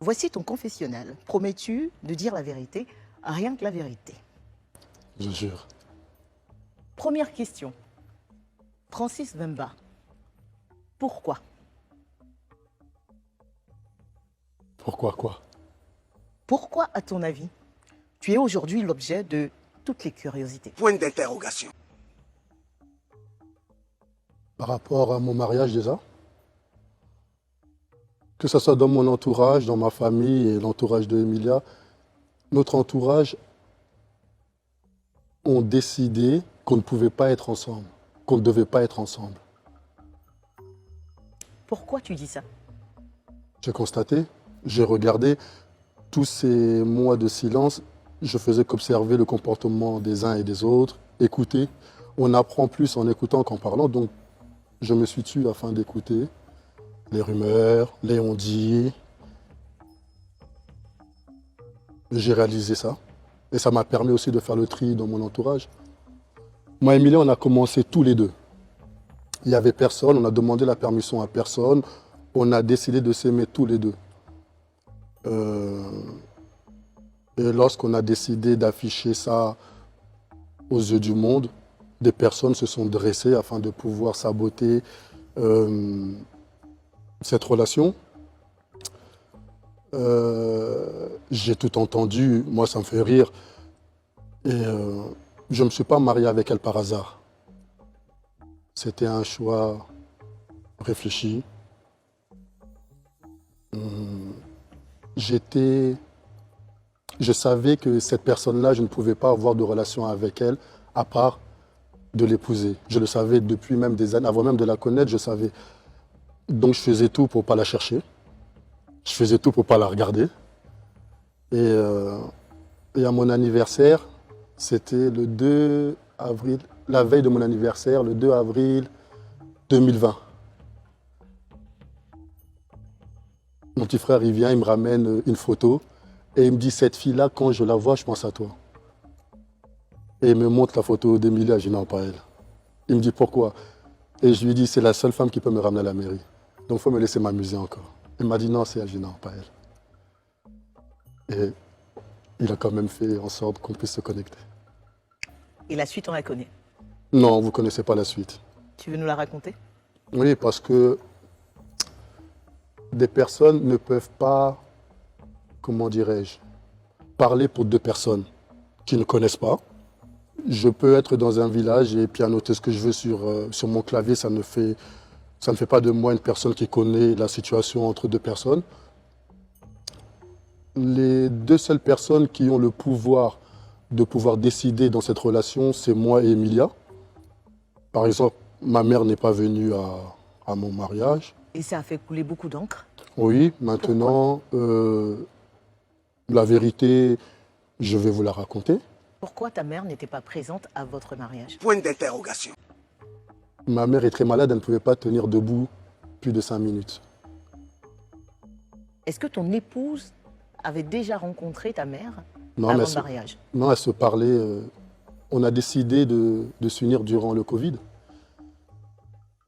Voici ton confessionnal. Promets-tu de dire la vérité, rien que la vérité? Je jure. Première question. Francis Wemba, pourquoi? Pourquoi quoi? Pourquoi, à ton avis, tu es aujourd'hui l'objet de toutes les curiosités? Point d'interrogation. Par rapport à mon mariage déjà, que ce soit dans mon entourage, dans ma famille et l'entourage de Emilia, notre entourage ont décidé qu'on ne pouvait pas être ensemble, qu'on ne devait pas être ensemble. Pourquoi tu dis ça? J'ai constaté, j'ai regardé tous ces mois de silence, je faisais qu'observer le comportement des uns et des autres, écouter. On apprend plus en écoutant qu'en parlant, donc je me suis tué afin d'écouter les rumeurs, les on-dit. J'ai réalisé ça. Et ça m'a permis aussi de faire le tri dans mon entourage. Moi et Emilia, on a commencé tous les deux. Il n'y avait personne, on a demandé la permission à personne. On a décidé de s'aimer tous les deux. Et lorsqu'on a décidé d'afficher ça aux yeux du monde, des personnes se sont dressées afin de pouvoir saboter cette relation. J'ai tout entendu, moi ça me fait rire. Et je ne me suis pas marié avec elle par hasard. C'était un choix réfléchi. Je savais que cette personne-là, je ne pouvais pas avoir de relation avec elle à part de l'épouser. Je le savais depuis même des années, avant même de la connaître, je savais. Donc je faisais tout pour ne pas la chercher. Je faisais tout pour ne pas la regarder. Et à mon anniversaire, c'était le 2 avril, la veille de mon anniversaire, le 2 avril 2020. Mon petit frère, il vient, il me ramène une photo et il me dit, cette fille-là, quand je la vois, je pense à toi. Et il me montre la photo d'Emilia, je dis non, pas elle. Il me dit pourquoi? Et je lui dis, c'est la seule femme qui peut me ramener à la mairie. Donc il faut me laisser m'amuser encore. Il m'a dit non, c'est elle, je dis non, pas elle. Et il a quand même fait en sorte qu'on puisse se connecter. Et la suite, on la connaît. Non, vous ne connaissez pas la suite. Tu veux nous la raconter? Oui, parce que des personnes ne peuvent pas, comment dirais-je, parler pour deux personnes qui ne connaissent pas. Je peux être dans un village et pianoter ce que je veux sur mon clavier, ça ne fait pas de moi une personne qui connaît la situation entre deux personnes. Les deux seules personnes qui ont le pouvoir de pouvoir décider dans cette relation, c'est moi et Emilia. Par exemple, ma mère n'est pas venue à mon mariage. Et ça a fait couler beaucoup d'encre. Oui, maintenant, la vérité, je vais vous la raconter. Pourquoi ta mère n'était pas présente à votre mariage? Point d'interrogation. Ma mère est très malade, elle ne pouvait pas tenir debout plus de 5 minutes. Est-ce que ton épouse avait déjà rencontré ta mère Non, avant mais le mariage? Non, elle se parlait. On a décidé de s'unir durant le Covid.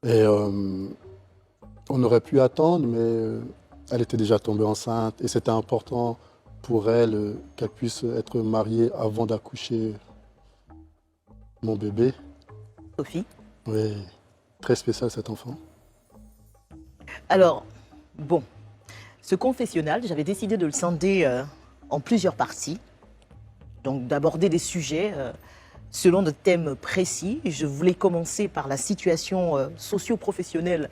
Et on aurait pu attendre, mais elle était déjà tombée enceinte. Et c'était important pour elle qu'elle puisse être mariée avant d'accoucher mon bébé. Sophie? Oui, très spécial cet enfant. Alors, bon, ce confessionnal, j'avais décidé de le scinder en plusieurs parties. Donc d'aborder des sujets selon des thèmes précis. Je voulais commencer par la situation socio-professionnelle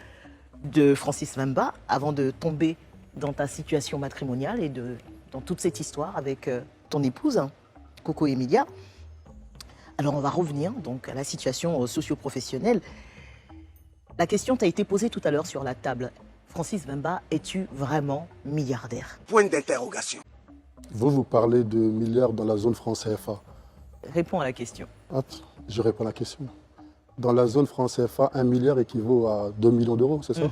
de Francis Wemba avant de tomber dans ta situation matrimoniale et dans toute cette histoire avec ton épouse, hein, Coco Emilia. Alors on va revenir donc à la situation socio-professionnelle. La question t'a été posée tout à l'heure sur la table. Francis Wemba, es-tu vraiment milliardaire? Point d'interrogation. Vous parlez de milliards dans la zone franc CFA. Réponds à la question. Hop, je réponds à la question. Dans la zone franc CFA, 1 milliard équivaut à 2 millions d'euros, c'est ça?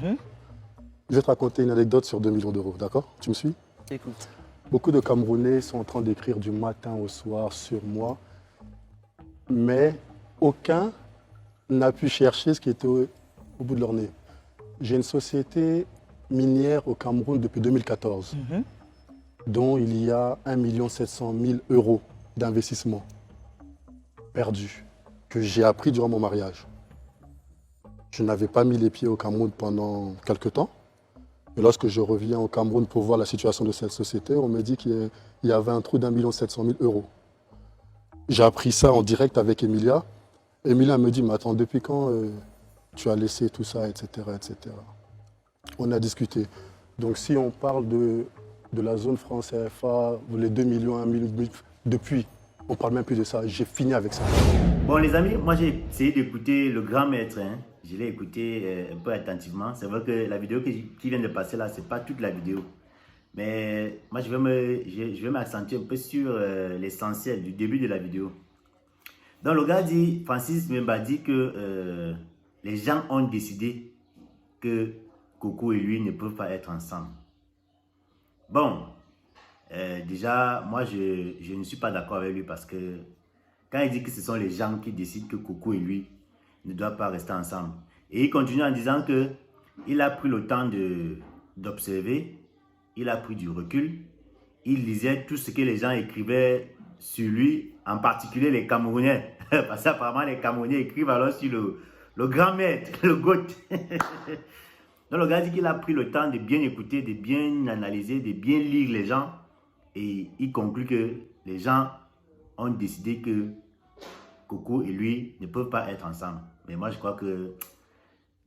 Je vais te raconter une anecdote sur 2 millions d'euros, d'accord? Tu me suis? Écoute. Beaucoup de Camerounais sont en train d'écrire du matin au soir sur moi, mais aucun n'a pu chercher ce qui était au bout de leur nez. J'ai une société minière au Cameroun depuis 2014. dont il y a 1 700 000 € d'investissement perdu, que j'ai appris durant mon mariage. Je n'avais pas mis les pieds au Cameroun pendant quelques temps. Et lorsque je reviens au Cameroun pour voir la situation de cette société, on me dit qu'il y avait un trou d'1 700 000 €. J'ai appris ça en direct avec Emilia. Emilia me dit, mais attends, depuis quand tu as laissé tout ça, etc., etc. On a discuté. Donc si on parle de la zone franc CFA, les 2 millions, 1 million, depuis, on ne parle même plus de ça. J'ai fini avec ça. Bon les amis, moi j'ai essayé d'écouter le grand maître. Je l'ai écouté un peu attentivement. C'est vrai que la vidéo qui vient de passer là, c'est pas toute la vidéo. Mais moi je vais m'accentuer un peu sur l'essentiel du début de la vidéo. Donc le gars dit, Francis Mbemba dit que les gens ont décidé que Coco et lui ne peuvent pas être ensemble. Bon, déjà, moi je ne suis pas d'accord avec lui parce que quand il dit que ce sont les gens qui décident que Coco et lui ne doivent pas rester ensemble. Et il continue en disant que il a pris le temps d'observer, il a pris du recul, il lisait tout ce que les gens écrivaient sur lui, en particulier les Camerounais. Parce qu'apparemment les Camerounais écrivent alors sur le grand maître, le GOAT. Donc le gars dit qu'il a pris le temps de bien écouter, de bien analyser, de bien lire les gens. Et il conclut que les gens ont décidé que Coco et lui ne peuvent pas être ensemble. Mais moi je crois que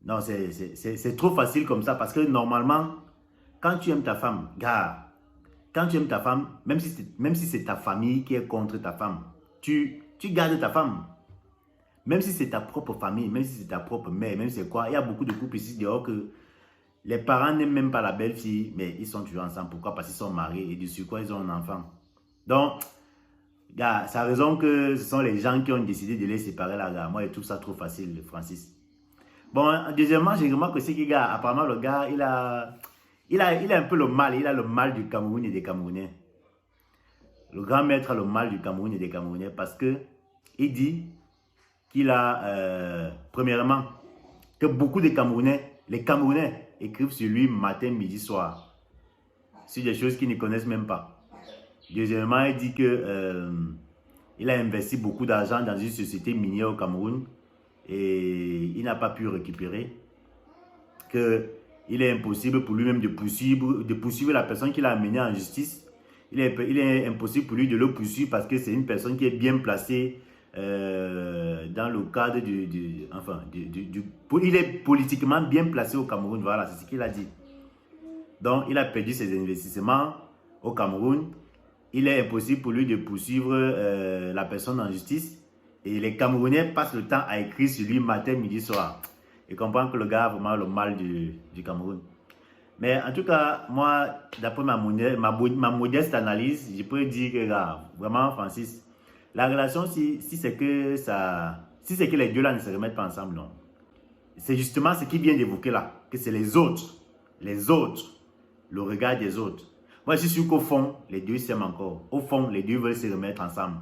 non, c'est trop facile comme ça. Parce que normalement, quand tu aimes ta femme, gars, quand tu aimes ta femme, même si c'est ta famille qui est contre ta femme, tu gardes ta femme. Même si c'est ta propre famille, même si c'est ta propre mère, même si c'est quoi. Il y a beaucoup de couples ici dehors que les parents n'aiment même pas la belle-fille, mais ils sont toujours ensemble. Pourquoi? Parce qu'ils sont mariés et dessus quoi ils ont un enfant. Donc, gars, ça a raison que ce sont les gens qui ont décidé de les séparer là, gars. Moi, je trouve ça trop facile, Francis. Bon, deuxièmement, j'ai remarqué aussi que, gars, apparemment, le gars, il a un peu le mal. Il a le mal du Cameroun et des Camerounais. Le grand maître a le mal du Cameroun et des Camerounais parce que il dit qu'il a, premièrement, que beaucoup de Camerounais, les Camerounais écrivent sur lui matin, midi, soir. Sur des choses qu'ils ne connaissent même pas. Deuxièmement, il dit que il a investi beaucoup d'argent dans une société minière au Cameroun et il n'a pas pu récupérer. Qu'il est impossible pour lui-même de poursuivre la personne qu'il a amenée en justice. Il est impossible pour lui de le poursuivre parce que c'est une personne qui est bien placée dans le cadre il est politiquement bien placé au Cameroun. Voilà, c'est ce qu'il a dit. Donc, il a perdu ses investissements au Cameroun. Il est impossible pour lui de poursuivre la personne en justice. Et les Camerounais passent le temps à écrire sur lui matin, midi, soir. Et comprendre que le gars a vraiment le mal du Cameroun. Mais en tout cas, moi, d'après ma modeste analyse, je peux dire que là, vraiment, Francis, la relation, si c'est que les deux là ne se remettent pas ensemble, non. C'est justement ce qu'il vient d'évoquer là, que c'est les autres, le regard des autres. Moi, je suis sûr qu'au fond, les deux s'aiment encore. Au fond, les deux veulent se remettre ensemble.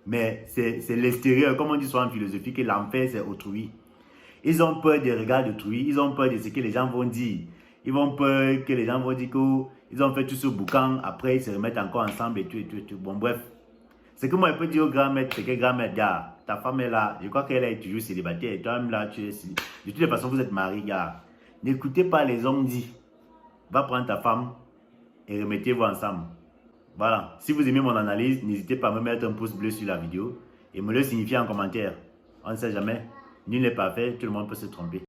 Mais c'est l'extérieur, comme on dit souvent en philosophie, que l'enfer, c'est autrui. Ils ont peur des regards d'autrui, ils ont peur de ce que les gens vont dire. Ils ont peur que les gens vont dire qu'ils ont fait tout ce boucan, après ils se remettent encore ensemble et tout. Bon, bref. Ce que moi je peux dire au grand maître, c'est que grand maître, gars, ta femme est là, je crois qu'elle est toujours célibataire, et toi-même là, tu es célibataire. De toutes les façons, vous êtes mariés, gars. N'écoutez pas les hommes dit. Va prendre ta femme et remettez-vous ensemble. Voilà. Si vous aimez mon analyse, n'hésitez pas à me mettre un pouce bleu sur la vidéo et me le signifier en commentaire. On ne sait jamais. Nul n'est parfait, tout le monde peut se tromper.